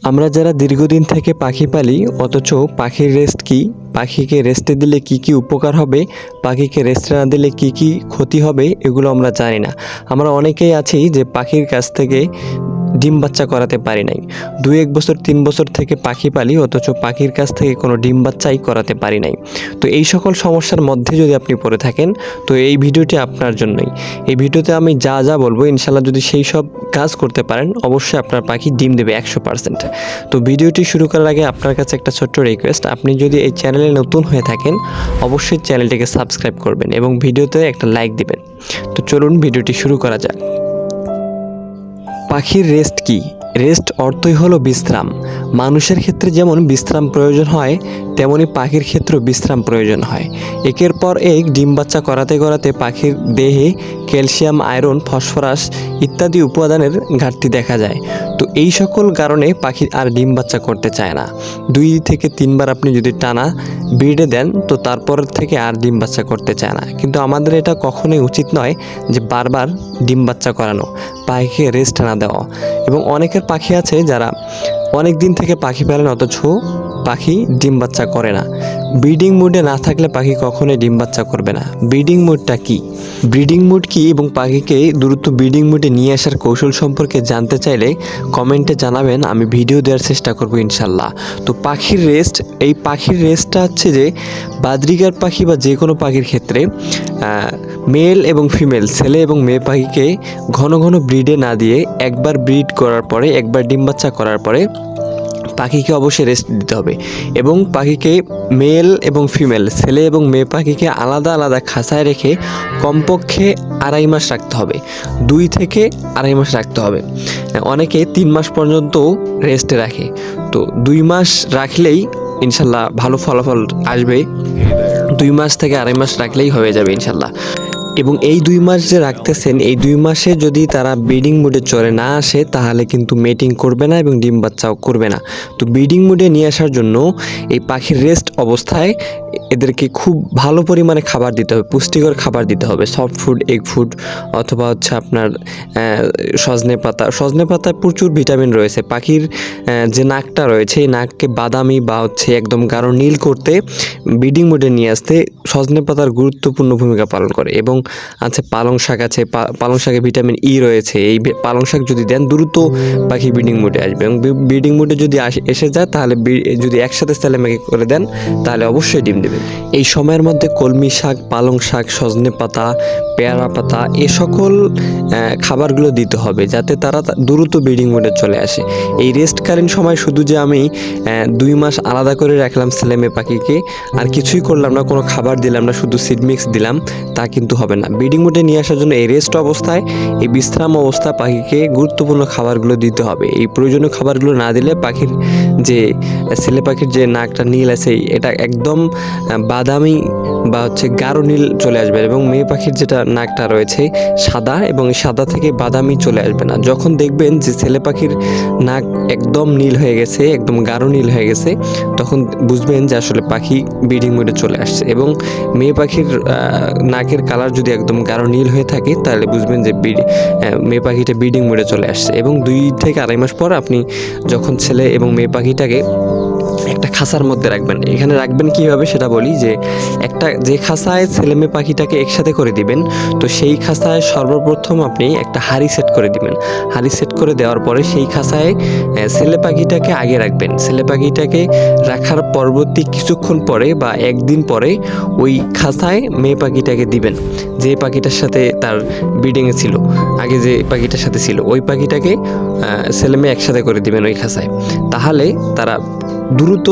আমরা যারা দীর্ঘদিন থেকে পাখি পালি অথচ পাখির রেস্ট কি, পাখিকে রেস্টে দিলে কি কি উপকার হবে, পাখিকে রেস্টে না দিলে কি কি ক্ষতি হবে এগুলো আমরা জানি না। আমরা অনেকেই আছি যে পাখির কাছ থেকে ডিম বাচ্চা করাতে পারি নাই। 2-1 বছর 3 বছর থেকে পাখি পালি অথচ পাখির কাছ থেকে কোনো ডিম বাচ্চাই করাতে পারি নাই। তো এই সকল সমস্যার মধ্যে যদি আপনি পড়ে থাকেন তো এই ভিডিওটি আপনার জন্যই। এই ভিডিওতে আমি যা যা বলবো ইনশাল্লাহ যদি সেই সব কাজ করতে পারেন অবশ্যই আপনার পাখি ডিম দেবে 100%। তো ভিডিওটি শুরু করার আগে আপনার কাছে একটা ছোট্ট রিকোয়েস্ট, আপনি যদি এই চ্যানেলে নতুন হয়ে থাকেন অবশ্যই চ্যানেলটিকে সাবস্ক্রাইব করবেন এবং ভিডিওতে একটা লাইক দিবেন। তো চলুন ভিডিওটি শুরু করা যাক। পাখির রেস্ট কি? রেস্ট অর্থই হলো বিশ্রাম। মানুষের ক্ষেত্রে যেমন বিশ্রাম প্রয়োজন হয় তেমনি পাখির ক্ষেত্রেও বিশ্রাম প্রয়োজন হয়। একের পর এক ডিম বাচ্চা করাতে করাতে পাখির দেহে ক্যালসিয়াম, আয়রন, ফসফরাস ইত্যাদি উপাদানের ঘাটতি দেখা যায়। তো এই সকল কারণে পাখি আর ডিম বাচ্চা করতে চায় না। 2 থেকে 3 বার আপনি যদি টানা ব্রিডে দেন তো তারপর থেকে আর ডিম বাচ্চা করতে চায় না। কিন্তু আমাদের এটা কখনোই উচিত নয় যে বারবার ডিম বাচ্চা করানো, পাখিকে রেস্ট না দেওয়া। এবং অনেকের পাখি আছে যারা অনেক দিন থেকে পাখি পালেন অথচ পাখি ডিম বাচ্চা করে না। ব্রিডিং মুডে না থাকলে পাখি কখনোই ডিম বাচ্চা করবে না। ব্রিডিং মুডটা কি? ব্রিডিং মুড কি এবং পাখিকে দ্রুত ব্রিডিং মুডে নিয়ে আসার কৌশল সম্পর্কে জানতে চাইলে কমেন্টে জানাবেন, আমি ভিডিও দেওয়ার চেষ্টা করব ইনশাল্লাহ। তো পাখির রেস্ট, এই পাখির রেস্টটা হচ্ছে যে বাজরিগার পাখি বা যে কোনো পাখির ক্ষেত্রে মেল এবং ফিমেল, ছেলে এবং মেয়ে পাখিকে ঘন ঘন ব্রিডে না দিয়ে একবার ব্রিড করার পরে, একবার ডিম বাচ্চা করার পরে পাখিকে অবশ্যই রেস্ট দিতে হবে। এবং পাখিকে মেল এবং ফিমেল, ছেলে এবং মেয়ে পাখিকে আলাদা আলাদা খাঁচায় রেখে কমপক্ষে 2.5 মাস রাখতে হবে। 2 থেকে 2.5 মাস রাখতে হবে। অনেকে 3 মাস পর্যন্ত রেস্টে রাখে। তো 2 মাস রাখলেই ইনশাল্লাহ ভালো ফলাফল আসবে। 2 মাস থেকে 2.5 মাস রাখলেই হয়ে যাবে ইনশাল্লাহ। এবং এই 2 মাস যে রাখতেছেন, এই 2 মাসে যদি তারা ব্রিডিং মুডে চলে না আসে তাহলে কিন্তু মেটিং করবে না এবং ডিম বাচ্চাও করবে না। তো ব্রিডিং মুডে নিয়ে আসার জন্য এই পাখির রেস্ট অবস্থায় এদেরকে খুব ভালো পরিমাণে খাবার দিতে হবে, পুষ্টিকর খাবার দিতে হবে। সফট ফুড, এগ ফুড অথবা হচ্ছে আপনার সজনে পাতা। সজনে পাতায় প্রচুর ভিটামিন রয়েছে। পাখির যে নাকটা রয়েছে এই নাককে বাদামি বা হচ্ছে একদম গাঢ় নীল করতে, ব্রিডিং মুডে নিয়ে আসতে সজনে পাতার গুরুত্বপূর্ণ ভূমিকা পালন করে। এবং আছে পালং শাক আছে, পালং শাকে ভিটামিন ই রয়েছে। এই পালং শাক যদি দেন দ্রুত পাখি ব্রিডিং মুডে আসবে। এবং ব্রিডিং মুডে যদি এসে যায় তাহলে যদি একসাথে ছেলেমেয়ে করে দেন তাহলে অবশ্যই ডিম দেবে। এই সময়ের মধ্যে কলমি শাক, পালং শাক, সজনে পাতা, পেয়ারা পাতা এ সকল খাবারগুলো দিতে হবে যাতে তারা দ্রুত ব্রিডিং মুডে চলে আসে। এই রেস্টকালীন সময় শুধু যে আমি 2 মাস আলাদা করে রাখলাম ছেলে মেয়ে পাখিকে আর কিছুই করলাম না, কোনো খাবার দিলাম না, শুধু সিড মিক্স দিলাম, তা কিন্তু হবে না। ব্রিডিং মুডে নিয়ে আসার জন্য এই রেস্ট অবস্থায়, এই বিশ্রাম অবস্থায় পাখিকে গুরুত্বপূর্ণ খাবারগুলো দিতে হবে। এই প্রয়োজনীয় খাবারগুলো না দিলে পাখির যে ছেলে পাখির যে নাকটা নীল আছে এটা একদম বাদামি বা হচ্ছে গাঢ় নীল চলে আসবে এবং মেয়ে পাখির যেটা নাকটা রয়েছে সাদা এবং সাদা থেকে বাদামি চলে আসবে না। যখন দেখবেন যে ছেলে পাখির নাক একদম নীল হয়ে গেছে, একদম গাঢ় নীল হয়ে গেছে, তখন বুঝবেন যে আসলে পাখি ব্রিডিং মুডে চলে আসছে। এবং মেয়ে পাখির নাকের কালার যদি একদম গাঢ় নীল হয়ে থাকে তাহলে বুঝবেন যে মেয়ে পাখিটা ব্রিডিং মুডে চলে আসছে। এবং 2 থেকে 2.5 মাস পর আপনি যখন ছেলে এবং মেয়ে পাখিটাকে একটা খাঁচার মধ্যে রাখবেন। এখানে রাখবেন কীভাবে সেটা বলি, যে একটা যে খাঁচায় ছেলে মেয়ে পাখিটাকে একসাথে করে দিবেন তো সেই খাঁচায় সর্বপ্রথম আপনি একটা হাঁড়ি সেট করে দিবেন। হাঁড়ি সেট করে দেওয়ার পরে সেই খাঁচায় ছেলে পাখিটাকে আগে রাখবেন। ছেলে পাখিটাকে রাখার পরবর্তী কিছুক্ষণ পরে বা 1 দিন পরে ওই খাঁচায় মেয়ে পাখিটাকে দিবেন, যে পাখিটার সাথে তার ব্রিডিংয়ে ছিল, আগে যে পাখিটার সাথে ছিল ওই পাখিটাকে ছেলে মেয়ে একসাথে করে দিবেন ওই খাঁচায়। তাহলে তারা দ্রুত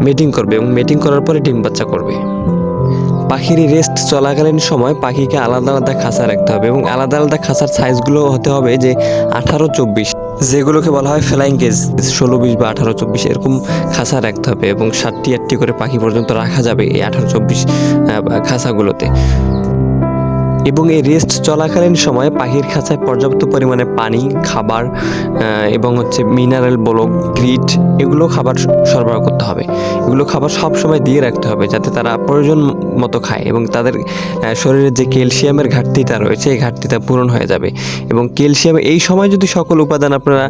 মেটিং করবে এবং মেটিং করার পরে ডিম বাচ্চা করবে। পাখির রেস্ট চলাকালীন সময় পাখিকে আলাদা আলাদা খাঁচা রাখতে হবে এবং আলাদা আলাদা খাঁচার সাইজগুলো হতে হবে যে 18-24, যেগুলোকে বলা হয় ফ্লাইং কেজ, 16-20 বা 18-24 এরকম খাঁচা রাখতে হবে। এবং 7টি-8টি করে পাখি পর্যন্ত রাখা যাবে এই 18-24 খাঁচাগুলোতে। এবং এই রেস্ট চলাকালীন সময়ে পাখির খাঁচায় পর্যাপ্ত পরিমাণে পানি, খাবার এবং হচ্ছে মিনারেল ব্লক, গ্রিট এগুলো খাবার সরবরাহ করতে হবে। এগুলো খাবার সব সময় দিয়ে রাখতে হবে যাতে তারা প্রয়োজন মতো খায় এবং তাদের শরীরে যে ক্যালসিয়ামের ঘাটতিটা রয়েছে এই ঘাটতিটা পূরণ হয়ে যাবে। এবং ক্যালসিয়াম এই সময় যদি সকল উপাদান আপনারা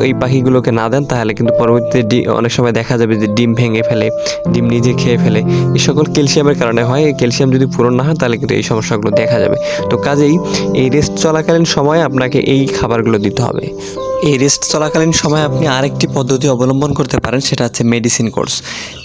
এই পাখিগুলোকে না দেন তাহলে কিন্তু পরবর্তীতে অনেক সময় দেখা যাবে যে ডিম ভেঙে ফেলে, ডিম নিজে খেয়ে ফেলে। এই সকল ক্যালসিয়ামের কারণে হয়। এই ক্যালসিয়াম যদি পূরণ না হয় তাহলে কিন্তু এই সমস্যাগুলো দেখা যাবে। তো কাজেই এই রেস্ট চলাকালীন সময়ে আপনাকে এই খাবারগুলো দিতে হবে। এই রেস্ট চলাকালীন সময় আপনি আরেকটি পদ্ধতি অবলম্বন করতে পারেন, সেটা হচ্ছে মেডিসিন কোর্স।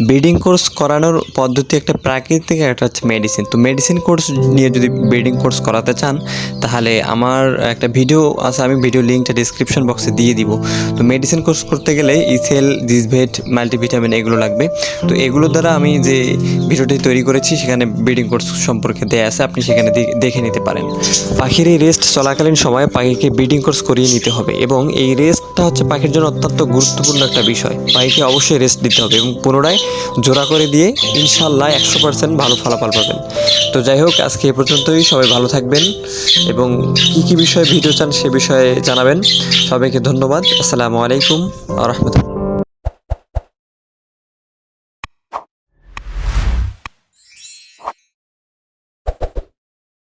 ব্রিডিং কোর্স করানোর পদ্ধতি একটা প্রাকৃতিক, একটা হচ্ছে মেডিসিন। তো মেডিসিন কোর্স নিয়ে যদি ব্রিডিং কোর্স করাতে চান তাহলে আমার একটা ভিডিও আছে, আমি ভিডিও লিঙ্কটা ডিসক্রিপশন বক্সে দিয়ে দিব। তো মেডিসিন কোর্স করতে গেলে ইসেল, ডিসভেট, মাল্টিভিটামিন এগুলো লাগবে। তো এগুলোর দ্বারা আমি যে ভিডিওটি তৈরি করেছি সেখানে ব্রিডিং কোর্স সম্পর্কে দেয়া আছে, আপনি সেখানে দেখে নিতে পারেন। পাখির এই রেস্ট চলাকালীন সময় পাখিকে ব্রিডিং কোর্স করিয়ে নিতে হবে এবং এই রেস্টটা হচ্ছে পাখির জন্য অত্যন্ত গুরুত্বপূর্ণ একটা বিষয়। পাখিকে অবশ্যই রেস্ট দিতে হবে এবং পুনরায় জোড়া করে দিয়ে ইনশাল্লাহ 100% ভালো ফলাফল পাবেন। তো যাই হোক, আজকে এ পর্যন্তই। সবাই ভালো থাকবেন এবং কী বিষয়ে ভিডিও চান সে বিষয়ে জানাবেন। সবাইকে ধন্যবাদ। আসসালামু আলাইকুম ওয়া রাহমাতুল্লাহ।